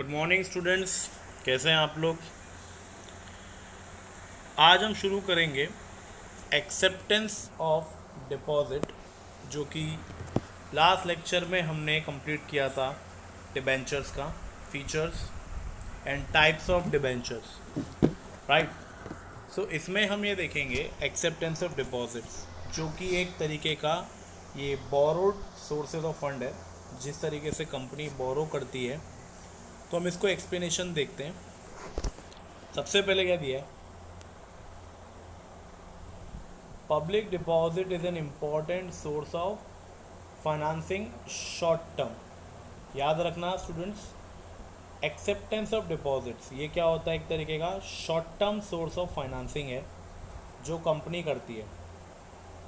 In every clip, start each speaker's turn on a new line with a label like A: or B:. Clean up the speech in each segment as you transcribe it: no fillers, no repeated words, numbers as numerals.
A: Good morning students. कैसे हैं आप लोग। आज हम शुरू करेंगे एक्सेप्टेंस ऑफ डिपॉजिट, जो कि लास्ट लेक्चर में हमने कंप्लीट किया था। डिबेंचर्स का features and types of debentures, right. So इसमें हम ये देखेंगे एक्सेप्टेंस ऑफ डिपॉजिट्स, जो कि एक तरीके का ये बोरोड सोर्सेज ऑफ फंड है। जिस तरीके से कंपनी बोरो करती है, तो हम इसको एक्सप्लेनेशन देखते हैं। सबसे पहले क्या दिया है, public deposit is an important source of financing short term. याद रखना स्टूडेंट्स, एक्सेप्टेंस ऑफ डिपॉजिट्स ये क्या होता है, एक तरीके का short term source of financing है जो कंपनी करती है।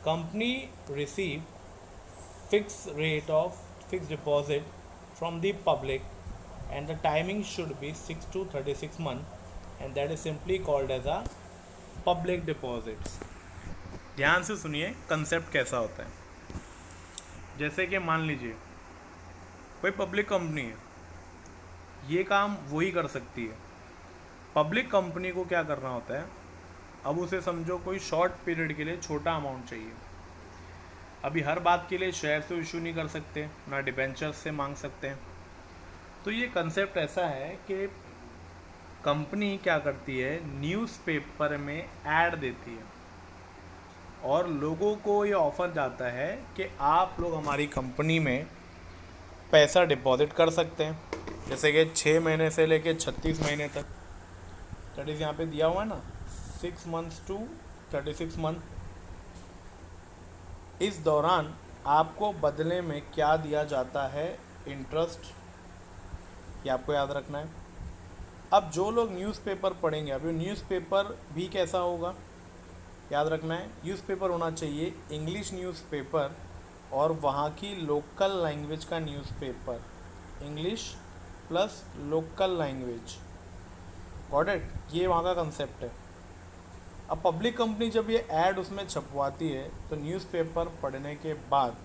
A: Company receive fix rate of fix deposit from the public and the timing should be 6 to 36 months and that is simply called as a public deposits। ध्यान से सुनिए concept कैसा होता है। जैसे कि मान लीजिए कोई पब्लिक कंपनी है, ये काम वही कर सकती है। पब्लिक कंपनी को क्या करना होता है, अब उसे समझो कोई शॉर्ट पीरियड के लिए छोटा अमाउंट चाहिए। अभी हर बात के लिए शेयर से इशू नहीं कर सकते, ना डिबेंचर्स से मांग सकते हैं। तो ये कंसेप्ट ऐसा है कि कंपनी क्या करती है, न्यूज़पेपर में ऐड देती है और लोगों को ये ऑफ़र जाता है कि आप लोग हमारी कंपनी में पैसा डिपॉजिट कर सकते हैं। जैसे कि 6 महीने से लेके 36 महीने तक, दैट इज़ यहाँ पे दिया हुआ है ना, 6 months to 36 month। इस दौरान आपको बदले में क्या दिया जाता है, इंटरेस्ट। ये आपको याद रखना है। अब जो लोग न्यूज़पेपर पढ़ेंगे, अभी न्यूज़पेपर भी कैसा होगा, याद रखना है। न्यूज़पेपर होना चाहिए इंग्लिश न्यूज़पेपर और वहाँ की लोकल लैंग्वेज का newspaper, English plus local language. Got it, ये वहाँ का कंसेप्ट है। अब पब्लिक कंपनी जब ये ऐड उसमें छपवाती है, तो न्यूज़पेपर पढ़ने के बाद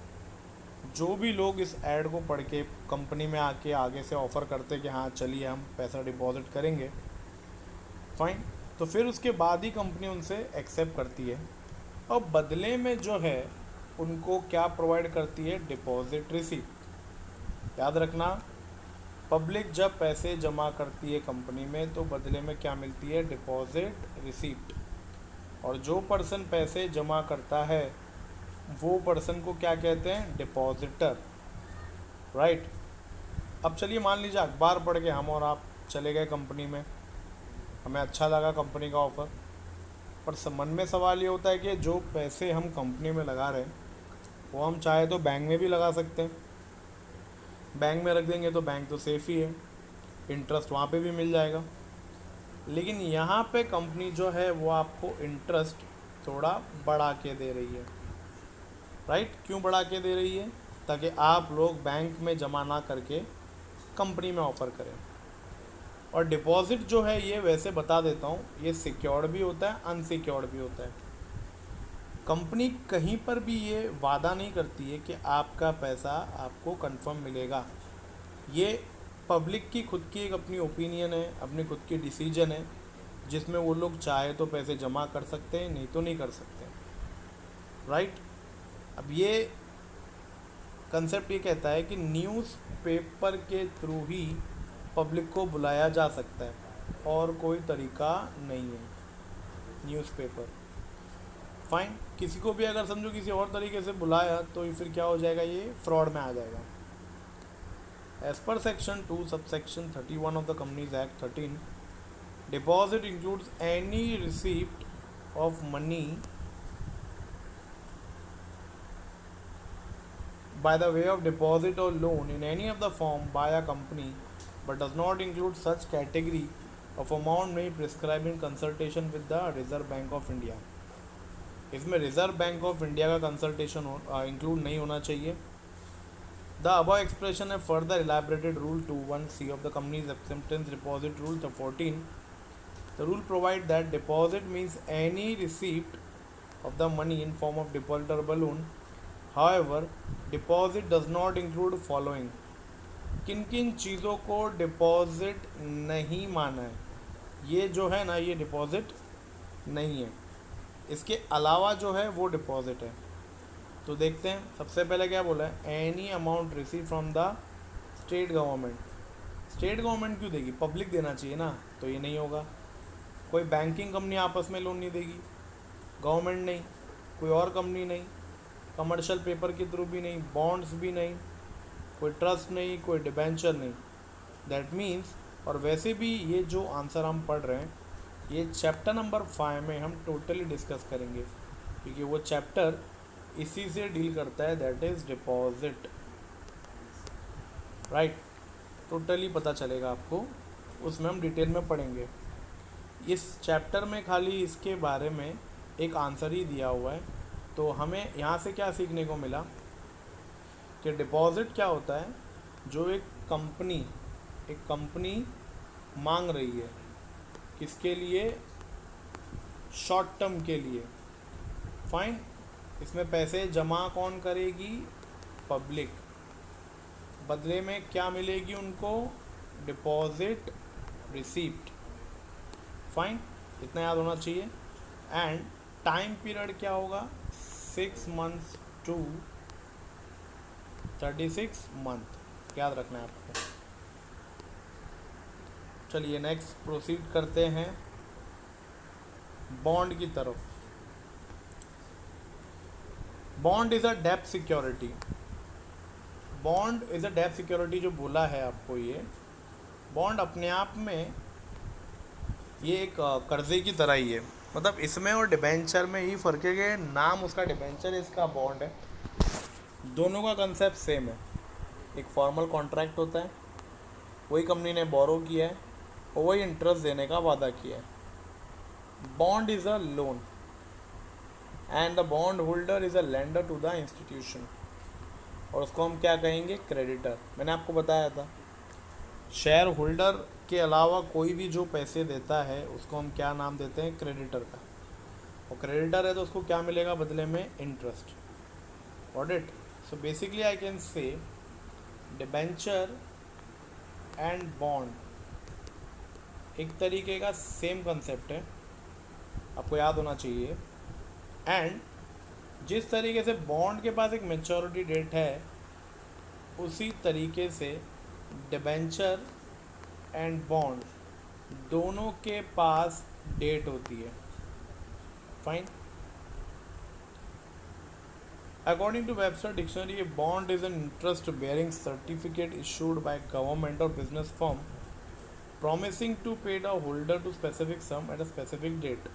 A: जो भी लोग इस ऐड को पढ़ के कंपनी में आके आगे से ऑफ़र करते कि हाँ चलिए हम पैसा डिपॉजिट करेंगे, फाइन, तो फिर उसके बाद ही कंपनी उनसे एक्सेप्ट करती है। और बदले में जो है उनको क्या प्रोवाइड करती है, डिपॉजिट रिसीप्ट। याद रखना, पब्लिक जब पैसे जमा करती है कंपनी में, तो बदले में क्या मिलती है, डिपॉजिट रिसीप्ट। और जो पर्सन पैसे जमा करता है वो पर्सन को क्या कहते हैं, डिपॉजिटर, राइट। अब चलिए मान लीजिए अखबार पढ़ के हम और आप चले गए कंपनी में, हमें अच्छा लगा कंपनी का ऑफ़र, पर मन में सवाल ये होता है कि जो पैसे हम कंपनी में लगा रहे हैं वो हम चाहे तो बैंक में भी लगा सकते हैं। बैंक में रख देंगे तो बैंक तो सेफ़ ही है, इंटरेस्ट वहाँ पे भी मिल जाएगा। लेकिन यहाँ पे कंपनी जो है वो आपको इंटरेस्ट थोड़ा बढ़ा के दे रही है, राइट। क्यों बढ़ा के दे रही है, ताकि आप लोग बैंक में जमा ना करके कंपनी में ऑफ़र करें। और डिपॉजिट जो है, ये वैसे बता देता हूँ, ये सिक्योर्ड भी होता है, अनसिक्योर्ड भी होता है। कंपनी कहीं पर भी ये वादा नहीं करती है कि आपका पैसा आपको कंफर्म मिलेगा। ये पब्लिक की खुद की एक अपनी ओपिनियन है, अपनी खुद की डिसीजन है, जिसमें वो लोग चाहे तो पैसे जमा कर सकते हैं, नहीं तो नहीं कर सकते, राइट। अब ये कंसेप्ट ये कहता है कि न्यूज़पेपर के थ्रू ही पब्लिक को बुलाया जा सकता है और कोई तरीका नहीं है न्यूज़पेपर, फाइन। किसी को भी अगर समझो किसी और तरीके से बुलाया तो फिर क्या हो जाएगा, ये फ्रॉड में आ जाएगा। एज पर section 2 subsection 31 of the Companies Act 13, deposit includes any receipt of money by the way of deposit or loan in any of the form by a company, but does not include such category of amount may prescribe in consultation with the Reserve Bank of India। इसमें reserve bank of India का consultation include नहीं होना चाहिए। The above expression है further elaborated rule 21C of the company's acceptance deposit rule 14। The rule provide that deposit means any receipt of the money in form of deposit or balloon। However, deposit does not include following, किन किन चीज़ों को deposit नहीं माना है, ये जो है ना ये डिपॉजिट नहीं है, इसके अलावा जो है वो डिपॉजिट है। तो देखते हैं, सबसे पहले क्या बोला है, any amount receive from the state government. State government क्यों देगी, पब्लिक देना चाहिए ना, तो ये नहीं होगा। कोई बैंकिंग कंपनी आपस में लोन नहीं देगी, गवर्नमेंट नहीं, कोई और कंपनी नहीं, कमर्शियल पेपर के थ्रू भी नहीं, बॉन्ड्स भी नहीं, कोई ट्रस्ट नहीं, कोई डिबेंचर नहीं। दैट मीन्स, और वैसे भी ये जो आंसर हम पढ़ रहे हैं ये चैप्टर नंबर 5 में हम टोटली डिस्कस करेंगे, क्योंकि वो चैप्टर इसी से डील करता है, that is deposit. Right, totally पता चलेगा आपको, उसमें हम डिटेल में पढ़ेंगे। इस चैप्टर में खाली इसके बारे में एक आंसर ही दिया हुआ है। तो हमें यहाँ से क्या सीखने को मिला कि डिपॉजिट क्या होता है, जो एक कंपनी मांग रही है, किसके लिए, शॉर्ट टर्म के लिए। फाइन, इसमें पैसे जमा कौन करेगी, पब्लिक। बदले में क्या मिलेगी उनको, डिपॉजिट रिसीप्ट। फाइन, इतना याद होना चाहिए। एंड टाइम पीरियड क्या होगा, 6 मंथ्स टू 36 मंथ, याद रखना है आपको। चलिए नेक्स्ट प्रोसीड करते हैं बॉन्ड की तरफ। बॉन्ड इज़ अ डेब्ट सिक्योरिटी। बॉन्ड इज़ अ डेब्ट सिक्योरिटी जो बोला है आपको, ये बॉन्ड अपने आप में ये एक कर्जे की तरह ही है। मतलब इसमें और डिबेंचर में ही फ़र्क है कि नाम उसका डिबेंचर है, इसका बॉन्ड है। दोनों का कंसेप्ट सेम है। एक फॉर्मल कॉन्ट्रैक्ट होता है, वही कंपनी ने बोरो किया है और वही इंटरेस्ट देने का वादा किया है। Bond is a loan and the bond holder is a lender to the institution, और उसको हम क्या कहेंगे, क्रेडिटर। मैंने आपको बताया था, शेयर होल्डर के अलावा कोई भी जो पैसे देता है उसको हम क्या नाम देते हैं, क्रेडिटर का। और क्रेडिटर है तो उसको क्या मिलेगा बदले में, interest. Got it. So basically I can say debenture and bond एक तरीके का सेम कंसेप्ट है, आपको याद होना चाहिए। एंड जिस तरीके से बॉन्ड के पास एक मैच्योरिटी डेट है, उसी तरीके से डिबेंचर एंड बॉन्ड दोनों के पास डेट होती है। Fine, according to Webster dictionary, a bond is an interest bearing certificate issued by government और business firm promising to pay the holder to specific sum at a specific date.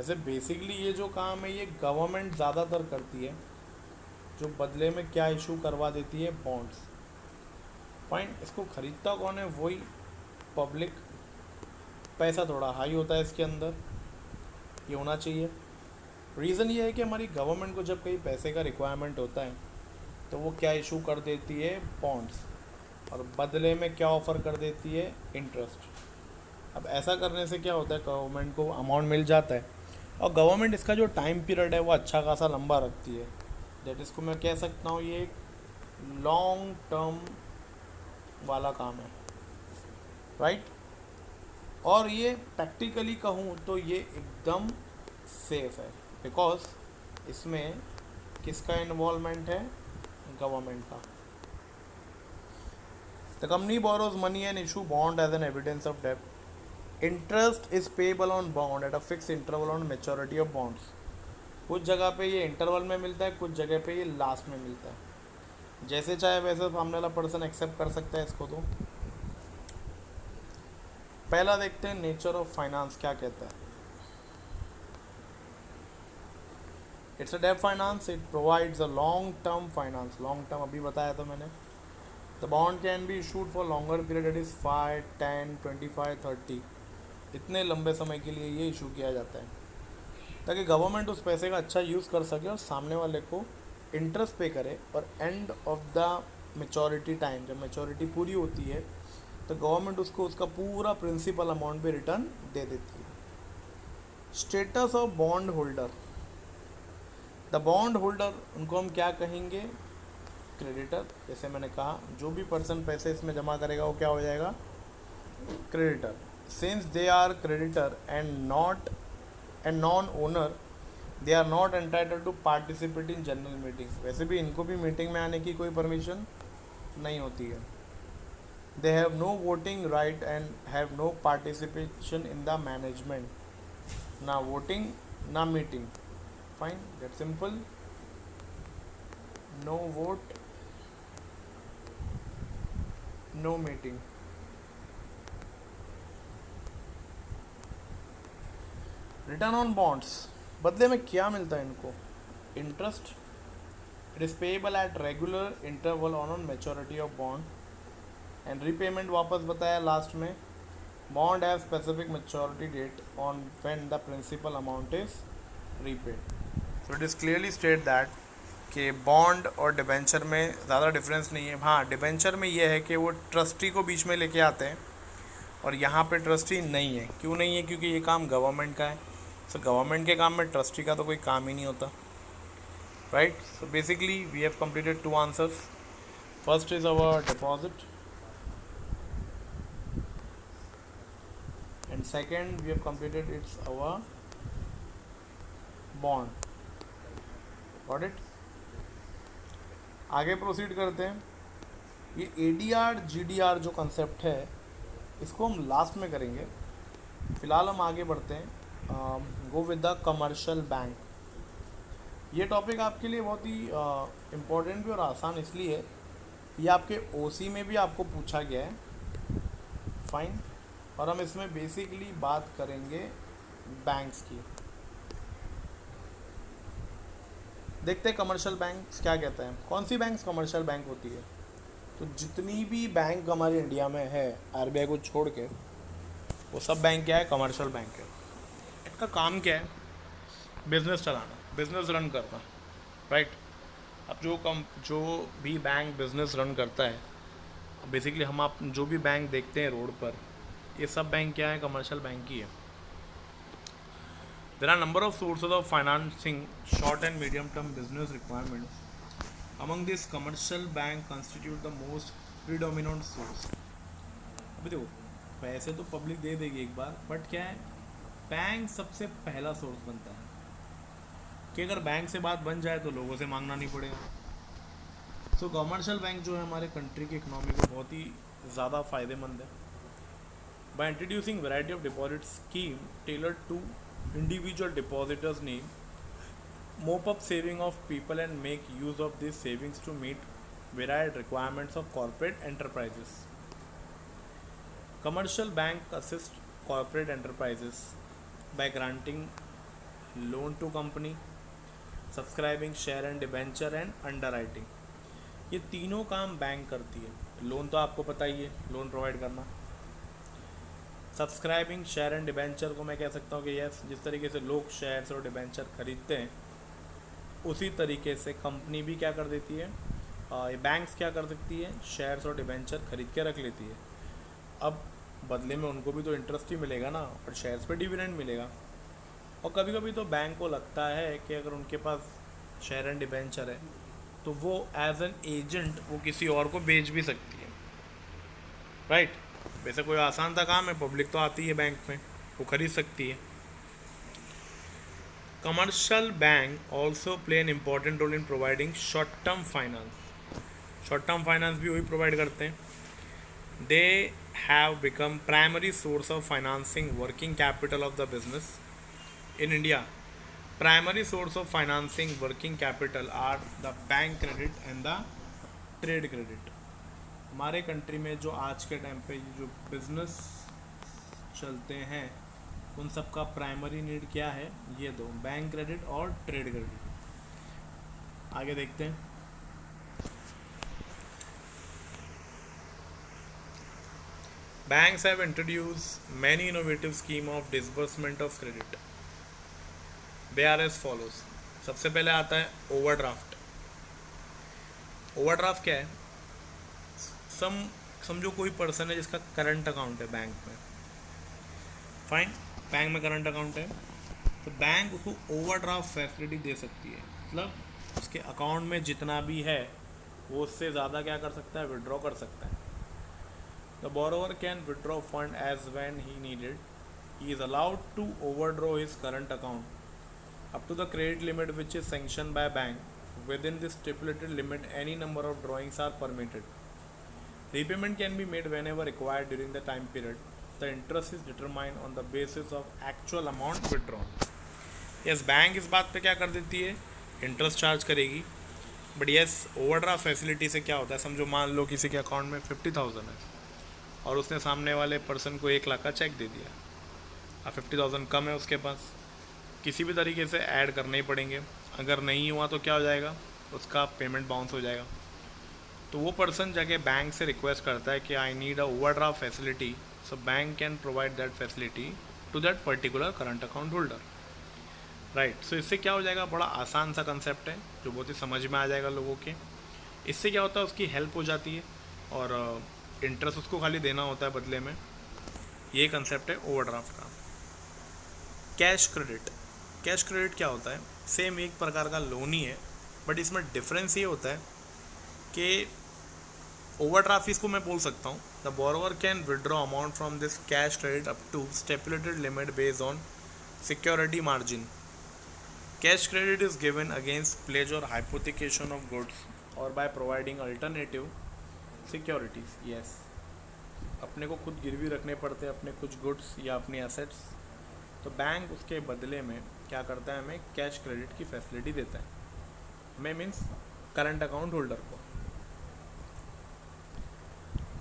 A: ऐसे basically ये जो काम है ये government ज़्यादातर करती है, जो बदले में क्या इशू करवा देती है, बॉन्ड्स। फाइन, इसको ख़रीदता कौन है, वही पब्लिक। पैसा थोड़ा हाई होता है इसके अंदर, ये होना चाहिए। रीज़न ये है कि हमारी गवर्नमेंट को जब कहीं पैसे का रिक्वायरमेंट होता है तो वो क्या इशू कर देती है, बॉन्ड्स, और बदले में क्या ऑफ़र कर देती है, इंटरेस्ट। अब ऐसा करने से क्या होता है, गवर्नमेंट को अमाउंट मिल जाता है, और गवर्नमेंट इसका जो टाइम पीरियड है वो अच्छा खासा लंबा रखती है। दैट इसको मैं कह सकता हूँ ये एक लॉन्ग टर्म वाला काम है। राइट, और ये प्रैक्टिकली कहूँ तो ये एकदम सेफ है, बिकॉज इसमें किसका इन्वॉल्वमेंट है, गवर्नमेंट का। The company borrows money and issue bond as an evidence of डेब्ट। Interest is payable on bond at a fix interval on maturity of bonds. कुछ जगह पे ये इंटरवल में मिलता है, कुछ जगह पे ये लास्ट में मिलता है। जैसे चाहे वैसे सामने वाला पर्सन एक्सेप्ट कर सकता है इसको। तो पहला देखते हैं नेचर ऑफ फाइनेंस क्या कहता है। इट्स अ डेब्ट finance, it provides a long term finance. Long term अभी बताया था मैंने। The bond can be issued for longer period, it is 5, 10, 25, 30। इतने लंबे समय के लिए ये इशू किया जाता है ताकि गवर्नमेंट उस पैसे का अच्छा यूज़ कर सके और सामने वाले को इंटरेस्ट पे करे, और end of the maturity time, जब मेच्योरिटी पूरी होती है तो गवर्नमेंट उसको उसका पूरा प्रिंसिपल अमाउंट पे रिटर्न दे देती है। Status of bond holder. The bond holder, उनको हम क्या कहेंगे, क्रेडिटर, जैसे मैंने कहा जो भी पर्सन पैसे इसमें जमा करेगा वो क्या हो जाएगा, creditor. Since they are creditor and non owner, they are not entitled to participate in general meeting. वैसे भी इनको भी मीटिंग में आने की कोई परमिशन नहीं होती है. They have no voting right and have no participation in the management. ना वोटिंग ना meeting. Fine, get simple. No vote, no meeting. Return on bonds, बदले में क्या मिलता है इनको, interest. It is payable at regular interval on maturity of bond. And repayment वापस बताया लास्ट में. Bond have specific maturity date on when the principal amount is repaid. So it is clearly state that कि bond और debenture में ज़्यादा difference नहीं है. हाँ, डिबेंचर में ये है कि वो ट्रस्टी को बीच में लेके आते हैं और यहाँ पे ट्रस्टी नहीं है. क्यों नहीं है, क्योंकि ये काम गवर्नमेंट का है. सो गवर्नमेंट के काम में ट्रस्टी का तो कोई काम ही नहीं होता, right. So basically we have completed 2 answers. First is our deposit and second we have completed it's our bond. Got it? आगे प्रोसीड करते हैं. ये ADR GDR जो कंसेप्ट है इसको हम लास्ट में करेंगे. फिलहाल हम आगे बढ़ते हैं. Go with the commercial bank. ये टॉपिक आपके लिए बहुत ही इम्पोर्टेंट भी और आसान इसलिए है, ये आपके OC में भी आपको पूछा गया है. फाइन. और हम इसमें बेसिकली बात करेंगे बैंक्स की. देखते हैं कमर्शियल बैंक्स क्या कहते हैं. कौन सी बैंक्स कमर्शियल बैंक होती है. तो जितनी भी बैंक हमारे इंडिया में है RBI को छोड़ के, वो सब बैंक क्या है, कमर्शियल बैंक है. इनका काम क्या है, बिजनेस चलाना, बिजनेस रन करना, राइट. अब जो भी बैंक बिजनेस रन करता है, बेसिकली हम आप जो भी बैंक देखते हैं रोड पर, ये सब बैंक क्या है, कमर्शियल बैंक ही है. There are number of sources of financing short and medium term business requirement. Among this commercial bank constitute the most predominant source. अभी देखो, पैसे तो पब्लिक दे देगी एक बार, बट क्या है, बैंक सबसे पहला सोर्स बनता है कि अगर बैंक से बात बन जाए तो लोगों से मांगना नहीं पड़ेगा. सो कमर्शियल बैंक जो है हमारे कंट्री की इकोनॉमी को बहुत ही ज़्यादा फ़ायदेमंद है. By introducing variety of deposit scheme tailored to individual depositors' need, mop up saving of people and make use of these savings to meet varied requirements of corporate enterprises. Commercial bank assist corporate enterprises by granting loan to company, subscribing share and debenture and underwriting. ये तीनों काम bank करती है. Loan तो आपको पता ही है, loan provide करना. सब्सक्राइबिंग शेयर एंड डिबेंचर को मैं कह सकता हूँ कि यस, जिस तरीके से लोग शेयर्स और डिबेंचर खरीदते हैं उसी तरीके से कंपनी भी क्या कर देती है, ये बैंक्स क्या कर सकती है, शेयर्स और डिबेंचर खरीद के रख लेती है. अब बदले में उनको भी तो इंटरेस्ट ही मिलेगा ना, और शेयर्स पे डिविडेंड मिलेगा. और कभी कभी तो बैंक को लगता है कि अगर उनके पास शेयर एंड डिबेंचर है तो वो एज एन एजेंट वो किसी और को बेच भी सकती है, राइट. वैसे कोई आसान सा काम है, पब्लिक तो आती है बैंक में, वो खरीद सकती है. Commercial bank also play an important role in providing short term finance. Short term finance भी वही प्रोवाइड करते हैं. They have become primary source of financing working capital of the business in India. Primary source of financing working capital are the bank credit and the trade credit. हमारे country में जो आज के time पे जो business चलते हैं उन सब का प्राइमरी नीड क्या है, ये दो, बैंक क्रेडिट और ट्रेड क्रेडिट. आगे देखते हैं. Banks have introduced many innovative scheme of disbursement of credit. They are as follows. सबसे पहले आता है ओवरड्राफ्ट. ओवरड्राफ्ट क्या है, समझो कोई पर्सन है जिसका करंट अकाउंट है बैंक में. फाइन, बैंक में करंट अकाउंट है तो बैंक उसको ओवरड्राफ्ट फैसिलिटी दे सकती है. मतलब उसके अकाउंट में जितना भी है वो उससे ज़्यादा क्या कर सकता है, विड्रॉ कर सकता है। The borrower can withdraw fund as when he needed, he is allowed to overdraw his current account up to the credit limit which is sanctioned by bank. Within this stipulated limit, any number of drawings are permitted. Repayment can be made whenever required during the time period. The interest is determined on the basis of actual amount withdrawn. Yes, bank इस बात पे क्या कर देती है, interest charge करेगी। But yes, overdraft facility से क्या होता है, समझो मान लो किसी के अकाउंट में 50,000 है और उसने सामने वाले पर्सन को 1 लाख का चेक दे दिया। अब 50,000 कम है उसके पास, किसी भी तरीके से ऐड करने ही पड़ेंगे। अगर नहीं हुआ तो क्या हो जाएगा, उसका पेमेंट बाउंस हो जाएगा। तो वो पर्सन जाके बैंक से रिक्वेस्ट करता है कि I need a overdraft facility, so bank can provide that facility to that particular current account holder, right. So इससे क्या हो जाएगा, बड़ा आसान सा कंसेप्ट है जो बहुत ही समझ में आ जाएगा लोगों के। इससे क्या होता है, उसकी हेल्प हो जाती है और इंटरेस्ट उसको खाली देना होता है बदले में। ये कंसेप्ट है ओवरड्राफ्ट का। कैश क्रेडिट, कैश क्रेडिट क्या होता है, सेम एक प्रकार का लोन ही है, बट इसमें डिफरेंस ये होता है कि ओवरड्राफ्ट इसको मैं बोल सकता हूँ, the borrower can withdraw amount from this cash credit up to stipulated limit based on security margin. Cash credit is given against pledge और हाइपोथिकेशन ऑफ गुड्स और by providing alternative securities. Yes, अपने को खुद गिरवी रखने पड़ते हैं अपने कुछ गुड्स या अपने एसेट्स, तो बैंक उसके बदले में क्या करता है, हमें कैश क्रेडिट की फैसिलिटी देता है, हमें मीन्स करंट अकाउंट होल्डर को।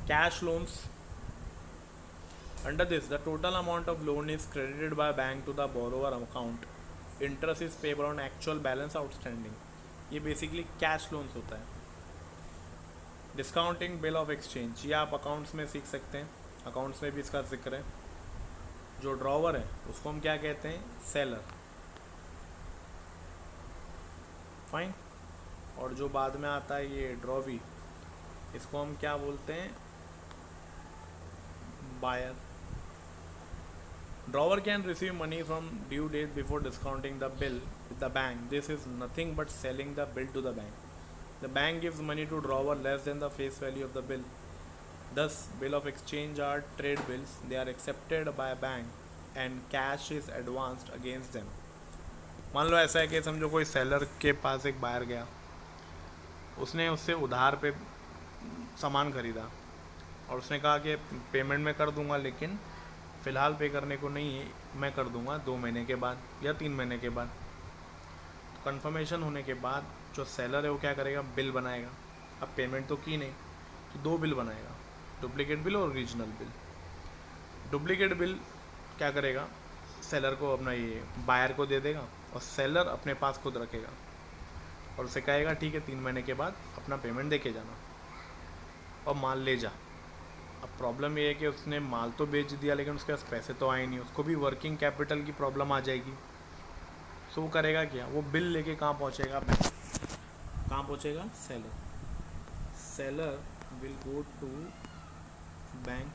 A: Cash loans, under this the total amount of loan is credited by bank to the borrower account, interest is payable on actual balance outstanding. ये basically cash loans होता है। Discounting bill of exchange, ये आप accounts में सीख सकते हैं, accounts में भी इसका जिक्र है। जो ड्रॉवर है उसको हम क्या कहते हैं, सेलर, फाइन। और जो बाद में आता है ये ड्रॉवी, इसको हम क्या बोलते हैं, buyer. Drawer can receive money from due date before discounting the bill with the bank, this is nothing but selling the bill to the bank. The bank gives money to drawer less than the face value of the bill. Thus, bill of exchange are trade bills. They are accepted by bank and cash is advanced against them. मान लो ऐसा है कि समझो कोई seller के पास एक buyer गया, उसने उससे उधार पे सामान खरीदा और उसने कहा कि पेमेंट मैं कर दूंगा, लेकिन फ़िलहाल पे करने को नहीं है, मैं कर दूंगा 2 महीने के बाद या 3 महीने के बाद। तो कन्फर्मेशन होने के बाद जो सेलर है वो क्या करेगा, बिल बनाएगा। अब पेमेंट तो की नहीं, तो 2 बिल बनाएगा, डुप्लीकेट बिल और ओरिजिनल बिल। डुप्लीकेट बिल क्या करेगा, सेलर को अपना ये बायर को दे देगा और सेलर अपने पास खुद रखेगा और उसे कहेगा ठीक है 3 महीने के बाद अपना पेमेंट दे के जाना और माल ले जा। अब प्रॉब्लम ये है कि उसने माल तो बेच दिया लेकिन उसके पास पैसे तो आए नहीं, उसको भी वर्किंग कैपिटल की प्रॉब्लम आ जाएगी। सो वो करेगा क्या, वो बिल लेके कहाँ पहुँचेगा, कहाँ पहुँचेगा, seller. Seller will go to bank.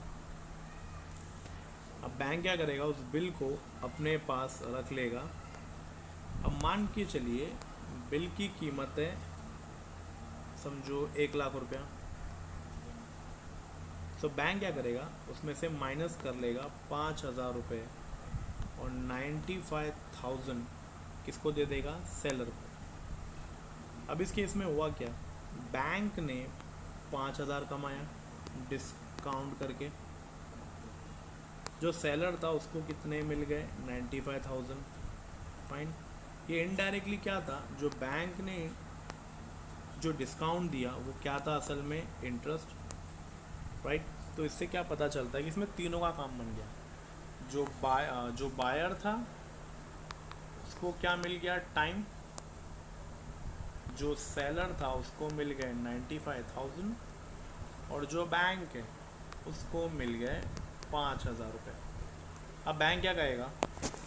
A: अब बैंक क्या करेगा, उस बिल को अपने पास रख लेगा। अब मान के चलिए बिल की कीमत है समझो 1 लाख रुपया, तो बैंक क्या करेगा, उसमें से माइनस कर लेगा 5,000 रुपये और 95,000 किसको दे देगा, सेलर को। अब इस केस में हुआ क्या, बैंक ने 5,000 कमाया डिस्काउंट करके, जो सेलर था उसको कितने मिल गए, 95,000, फाइन। ये इनडायरेक्टली क्या था, जो बैंक ने जो डिस्काउंट दिया वो क्या था, असल में इंटरेस्ट, राइट। तो इससे क्या पता चलता है कि इसमें तीनों का काम बन गया। जो बायर था उसको क्या मिल गया, टाइम। जो सेलर था उसको मिल गए 95,000 और जो बैंक है उसको मिल गए 5,000 रुपये। अब बैंक क्या कहेगा,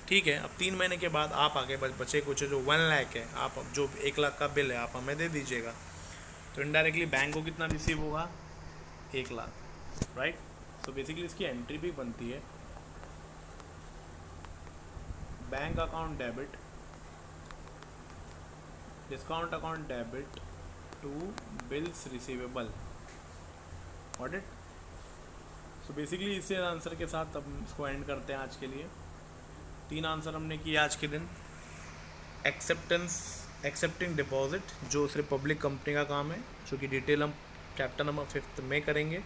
A: ठीक है अब 3 महीने के बाद आप आगे बचे कुछ जो 1 लाख है, आप जो 1 लाख का बिल है आप हमें दे दीजिएगा। तो इनडायरेक्टली बैंक को कितना रिसीव होगा, 1 लाख, राइट। तो बेसिकली इसकी एंट्री भी बनती है, bank account debit, discount account debit to bills receivable. What it. So basically इसी आंसर के साथ अब इसको एंड करते हैं आज के लिए। 3 आंसर हमने किए आज के दिन। एक्सेप्टिंग डिपॉजिट जो सिर्फ पब्लिक कंपनी का काम है, जो कि डिटेल हम चैप्टर नंबर 5 में करेंगे।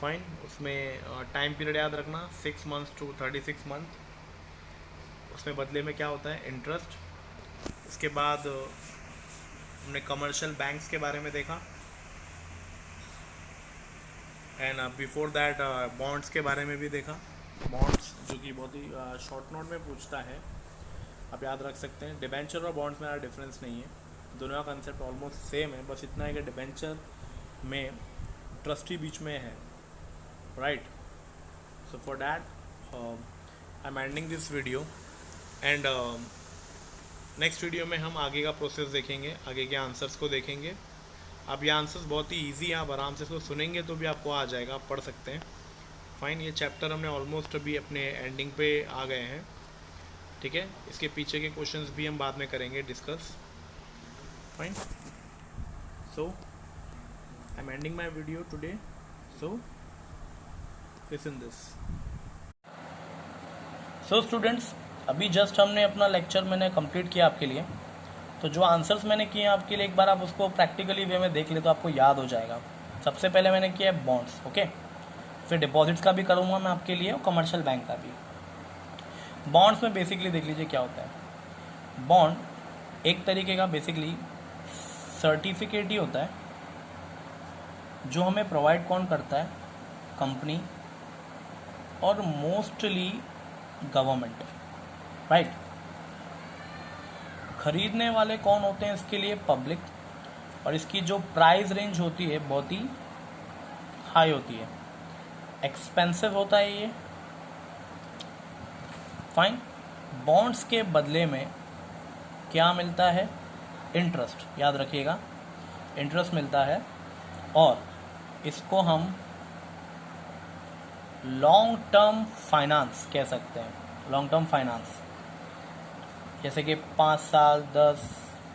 A: फाइन। उसमें टाइम पीरियड याद रखना 6 मंथ्स टू 36 मंथ। उसमें बदले में क्या होता है, इंटरेस्ट। उसके बाद हमने कमर्शियल बैंक्स के बारे में देखा, एंड बिफोर दैट बॉन्ड्स के बारे में भी देखा। बॉन्ड्स जो कि बहुत ही शॉर्ट नोट में पूछता है, आप याद रख सकते हैं। डिबेंचर और बॉन्ड्स में ज़्यादा डिफरेंस नहीं है, दोनों का कंसेप्ट ऑलमोस्ट सेम है, बस इतना है कि डिबेंचर में ट्रस्टी बीच में है, right. So for that I am ending this video, and next video में हम आगे का प्रोसेस देखेंगे, आगे के आंसर्स को देखेंगे। अब ये आंसर्स बहुत ही इजी हैं, आप आराम से इसको सुनेंगे तो भी आपको आ जाएगा, आप पढ़ सकते हैं। फाइन। ये चैप्टर हमने ऑलमोस्ट अभी अपने एंडिंग पे आ गए हैं, ठीक है। इसके पीछे के क्वेश्चंस भी हम बाद में करेंगे discuss. Fine. So I am ending my video today, so listen this.
B: So students, अभी जस्ट हमने अपना लेक्चर मैंने कंप्लीट किया आपके लिए। तो जो आंसर्स मैंने किए हैं आपके लिए, एक बार आप उसको प्रैक्टिकली वे में देख ले तो आपको याद हो जाएगा। सबसे पहले मैंने किया है बॉन्ड्स, ओके। फिर डिपॉजिट्स का भी करूँगा मैं आपके लिए और कमर्शियल बैंक का भी। बॉन्ड्स में बेसिकली देख लीजिए क्या होता है। बॉन्ड एक तरीके का बेसिकली सर्टिफिकेट ही होता है जो हमें प्रोवाइड कौन करता है, कंपनी और मोस्टली गवर्नमेंट, राइट। खरीदने वाले कौन होते हैं इसके लिए, पब्लिक। और इसकी जो प्राइस रेंज होती है बहुत ही हाई होती है, एक्सपेंसिव होता है ये। फाइन। बॉन्ड्स के बदले में क्या मिलता है, इंटरेस्ट, याद रखिएगा, इंटरेस्ट मिलता है। और इसको हम लॉन्ग टर्म फाइनेंस कह सकते हैं। लॉन्ग टर्म फाइनेंस जैसे कि 5 साल, 10,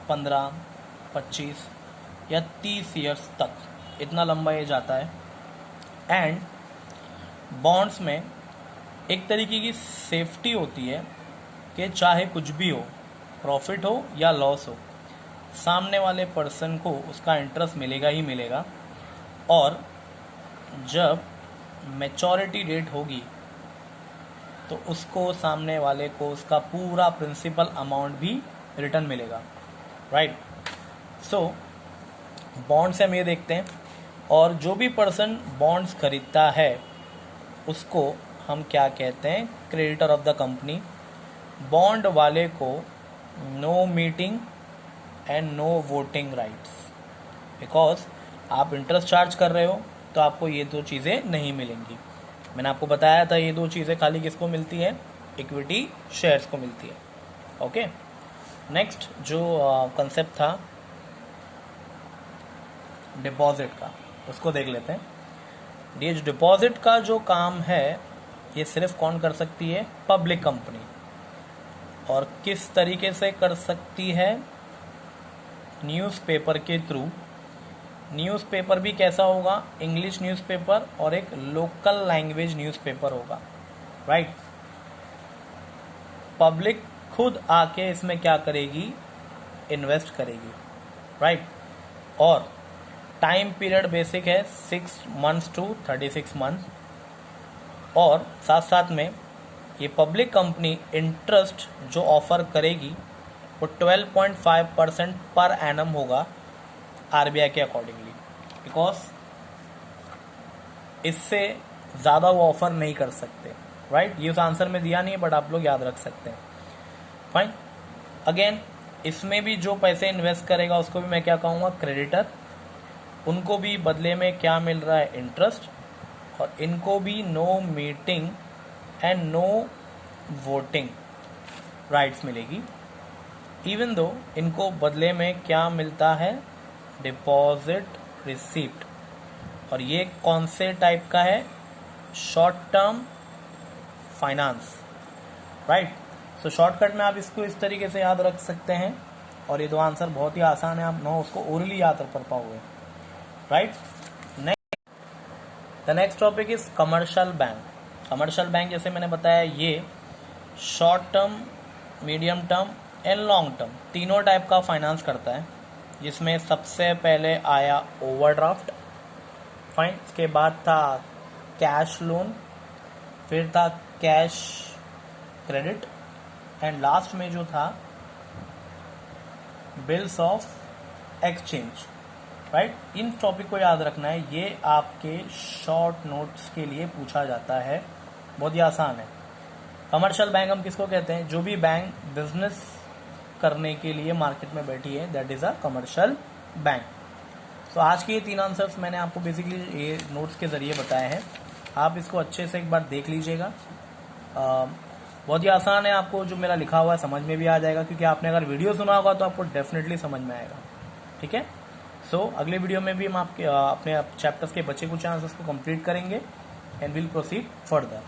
B: 15, 25 या 30 ईयर्स तक, इतना लंबा ये जाता है। एंड बॉन्ड्स में एक तरीके की सेफ्टी होती है कि चाहे कुछ भी हो, प्रॉफिट हो या लॉस हो, सामने वाले पर्सन को उसका इंटरेस्ट मिलेगा ही मिलेगा। और जब मैच्योरिटी डेट होगी तो उसको, सामने वाले को, उसका पूरा प्रिंसिपल अमाउंट भी रिटर्न मिलेगा, राइट। सो बॉन्ड से हम ये देखते हैं, और जो भी पर्सन बॉन्ड्स खरीदता है उसको हम क्या कहते हैं, creditor of the company. Bond वाले को no meeting and no voting rights, because आप इंटरेस्ट चार्ज कर रहे हो तो आपको ये 2 चीज़ें नहीं मिलेंगी। मैंने आपको बताया था ये 2 चीज़ें खाली किसको मिलती है, इक्विटी शेयर्स को मिलती है, ओके। नेक्स्ट जो कंसेप्ट था डिपॉजिट का, उसको देख लेते हैं। ये जो डिपॉजिट का जो काम है ये सिर्फ कौन कर सकती है, पब्लिक कंपनी। और किस तरीके से कर सकती है, न्यूज़पेपर के थ्रू। न्यूज़पेपर भी कैसा होगा, इंग्लिश न्यूज़पेपर और एक लोकल लैंग्वेज न्यूज़पेपर होगा, राइट। पब्लिक खुद आके इसमें क्या करेगी, इन्वेस्ट करेगी, राइट। और टाइम पीरियड बेसिक है 6 मंथ्स टू 36 मंथ। और साथ साथ में ये पब्लिक कंपनी इंटरेस्ट जो ऑफर करेगी वो 12.5% पर एनम होगा आरबीआई के अकॉर्डिंगली, बिकॉज इससे ज़्यादा वो ऑफर नहीं कर सकते, राइट। ये उस आंसर में दिया नहीं है बट आप लोग याद रख सकते हैं। फाइन। अगेन इसमें भी जो पैसे इन्वेस्ट करेगा उसको भी मैं क्या कहूँगा, क्रेडिटर। उनको भी बदले में क्या मिल रहा है, इंटरेस्ट। और इनको भी no meeting and no voting rights मिलेगी। इवन दो इनको बदले में क्या मिलता है, डिपॉजिट रिसीप्ट। और ये कौन से टाइप का है, शॉर्ट टर्म फाइनेंस, राइट। सो शॉर्टकट में आप इसको इस तरीके से याद रख सकते हैं और ये दो आंसर बहुत ही आसान है, आप नो उसको ओरली याद कर पाओगे, right. The next topic is commercial bank. Commercial bank जैसे मैंने बताया ये short term, medium term and long term तीनों टाइप का फाइनेंस करता है, जिसमें सबसे पहले आया ओवरड्राफ्ट, फाइन, इसके बाद था कैश लोन, फिर था कैश क्रेडिट एंड लास्ट में जो था bills of exchange, right. In topic को याद रखना है, ये आपके शॉर्ट नोट्स के लिए पूछा जाता है, बहुत ही आसान है। कमर्शियल बैंक हम किसको कहते हैं? जो भी बैंक बिजनेस करने के लिए मार्केट में बैठी है, that is a commercial bank. तो आज के ये 3 आंसर्स मैंने आपको बेसिकली ये नोट्स के जरिए बताए हैं, आप इसको अच्छे से एक बार देख लीजिएगा। बहुत ही आसान है, आपको जो मेरा लिखा हुआ है समझ में भी आ जाएगा, क्योंकि आपने अगर वीडियो सुना होगा तो आपको डेफिनेटली समझ में आएगा, ठीक है। सो अगले वीडियो में भी हम आपके अपने चैप्टर्स के बचे कुछ आंसर्स को कंप्लीट करेंगे एंड विल प्रोसीड फर्दर।